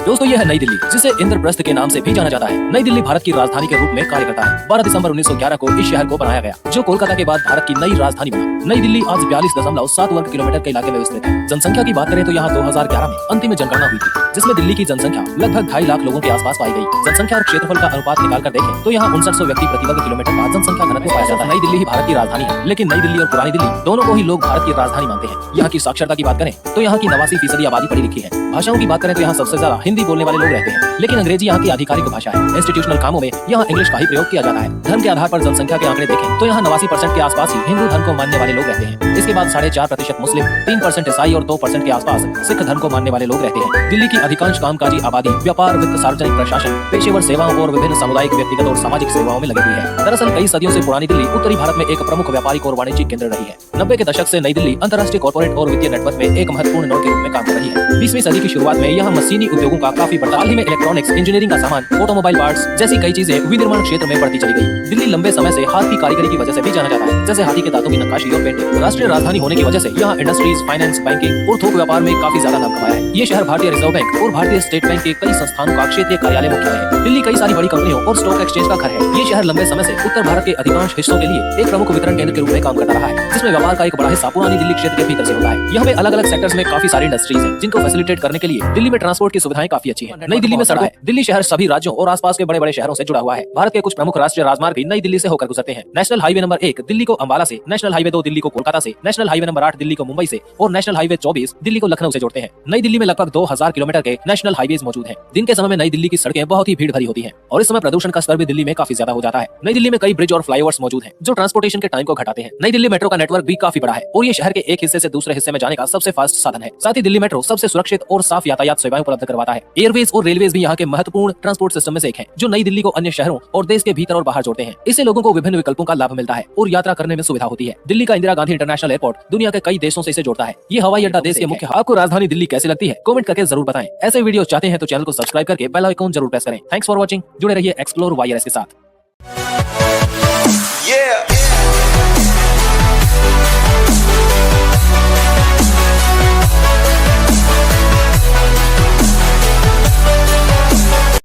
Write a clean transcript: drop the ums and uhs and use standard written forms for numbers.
दोस्तों, यह है नई दिल्ली, जिसे इंद्रप्रस्थ के नाम से भी जाना जाता है। नई दिल्ली भारत की राजधानी के रूप में कार्य करता है। 12 दिसंबर 1911 को इस शहर को बनाया गया, जो कोलकाता के बाद भारत की नई राजधानी बना। नई दिल्ली आज 42.7 वर्ग किलोमीटर के इलाके में विस्तृत है। जनसंख्या की बात करें तो यहाँ 2011 में अंतिम जनगणना हुई थी, जिसमें दिल्ली की जनसंख्या लगभग 2.5 लाख लोगों के आसपास पाई गई। जनसंख्या और क्षेत्रफल का अनुपात निकाल कर देखें तो यहाँ 5900 व्यक्ति प्रति वर्ग किलोमीटर का जनसंख्या घनत्व पाया जाता है। नई दिल्ली ही भारत की राजधानी है, लेकिन नई दिल्ली और पुरानी दिल्ली दोनों को ही लोग भारत की राजधानी मानते हैं। यहाँ की साक्षरता की बात करें तो यहाँ की 89% आबादी पढ़ी लिखी है। भाषाओं की बात करें तो यहाँ सबसे ज्यादा हिंदी बोलने वाले लोग रहते हैं, लेकिन अंग्रेजी यहाँ की आधिकारिक भाषा है। इंस्टीट्यूशनल कामों में यहाँ इंग्लिश का ही प्रयोग किया जाता है। धर्म के आधार पर जनसंख्या के आंकड़े देखें तो यहाँ 89% के आसपास ही हिंदू धर्म को मानने वाले लोग रहते हैं। इसके बाद 4.5% मुस्लिम, 3% ईसाई और 2% के आसपास सिख धर्म को मानने वाले लोग रहते हैं। दिल्ली की अधिकांश कामकाजी आबादी व्यापार, वित्त, सार्वजनिक प्रशासन, पेशेवर सेवाओं और विभिन्न सामुदायिक, व्यक्तिगत और सामाजिक सेवाओं में लगी हुई है। दरअसल कई सदियों से पुरानी दिल्ली उत्तरी भारत में एक प्रमुख व्यापारिक और वाणिज्यिक केंद्र रही है। 90 के दशक से नई दिल्ली अंतर्राष्ट्रीय कॉर्पोरेट और वित्तीय नेटवर्क में एक महत्वपूर्ण नोड के रूप में काम कर रही है। 20वीं सदी की शुरुआत में यहाँ मशीनी उद्योगों का काफी बढ़ा। हाल ही में इलेक्ट्रॉनिक्स, इंजीनियरिंग का सामान, ऑटोमोबाइल पार्ट्स जैसी कई चीजें विनिर्माण क्षेत्र में बढ़ती चली गई। दिल्ली लंबे समय से हाथ की कारीगरी की वजह से भी जाना जाता है, जैसे हाथी के दांतों की नक्काशी और पेंटिंग। राष्ट्रीय राजधानी होने की वजह से यहाँ इंडस्ट्रीज, फाइनेंस, बैंकिंग और थोक व्यापार में काफी ज्यादा नाम कमाया है। ये शहर भारतीय रिजर्व बैंक और भारतीय स्टेट बैंक के कई संस्थानों का क्षेत्रीय कार्यालय मुख्यालय है। दिल्ली कई सारी बड़ी कंपनियों और स्टॉक एक्सचेंज का घर है। ये शहर लंबे समय से उत्तर भारत के अधिकांश हिस्सों के लिए एक प्रमुख वितरण केंद्र के रूप में काम करता रहा है, जिसमें व्यापार का एक बड़ा हिस्सा पुरानी दिल्ली क्षेत्र के भीतर से होता है। यहाँ पे अलग अलग सेक्टर्स में काफी सारी इंडस्ट्रीज हैं, जिनको फैसिलिटेट करने के लिए दिल्ली में ट्रांसपोर्ट की सुविधाएं काफी अच्छी हैं। नई दिल्ली में सड़कें, दिल्ली शहर सभी राज्यों और आसपास के बड़े बड़े शहरों से जुड़ा हुआ है। भारत के कुछ प्रमुख राष्ट्रीय राजमार्ग भी नई दिल्ली से होकर गुजरते हैं। नेशनल हाईवे नंबर 1 दिल्ली को अंबाला से, नेशनल हाईवे 2 दिल्ली को कोलकाता से, नेशनल हाईवे नंबर 8 दिल्ली को मुंबई से और नेशनल हाईवे 24 दिल्ली को लखनऊ से जोड़ते हैं। नई दिल्ली में लगभग 2000 किलोमीटर के नेशनल हाईवेज मौजूद हैं। दिन के समय में नई दिल्ली की सड़कें बहुत ही भीड़ भरी होती हैं और इस समय प्रदूषण का स्तर भी दिल्ली में काफी ज्यादा हो जाता है। नई दिल्ली में कई ब्रिज और फ्लाईओवर्स मौजूद हैं, जो ट्रांसपोर्टेशन के टाइम को घटाते हैं। नई दिल्ली मेट्रो का नेटवर्क भी काफी बड़ा है और ये शहर के एक हिस्से से दूसरे हिस्से में जाने का सबसे फास्ट साधन है। साथ ही दिल्ली मेट्रो सबसे सुरक्षित और साफ यातायात सेवाएं उपलब्ध करवाता है। एयरवेज और रेलवेज भी यहाँ के महत्वपूर्ण ट्रांसपोर्ट सिस्टम में से एक है, जो नई दिल्ली को अन्य शहरों और देश के भीतर और बाहर जोड़ते हैं। इससे लोगों को विभिन्न विकल्पों का लाभ मिलता है और यात्रा करने में सुविधा होती है। दिल्ली का इंदिरा गांधी इंटरनेशनल एयरपोर्ट दुनिया के कई देशों से इसे जोड़ता है। ये हवाई अड्डा देश के मुख्य। आपको राजधानी दिल्ली कैसी लगती है? कमेंट करके जरूर बताएं। ऐसे वीडियो चाहते हैं तो चैनल को सब्सक्राइब करके बेल आइकन जरूर प्रेस करें। Thanks for watching. जुड़े रहिए एक्सप्लोर वाईआरएस के साथ।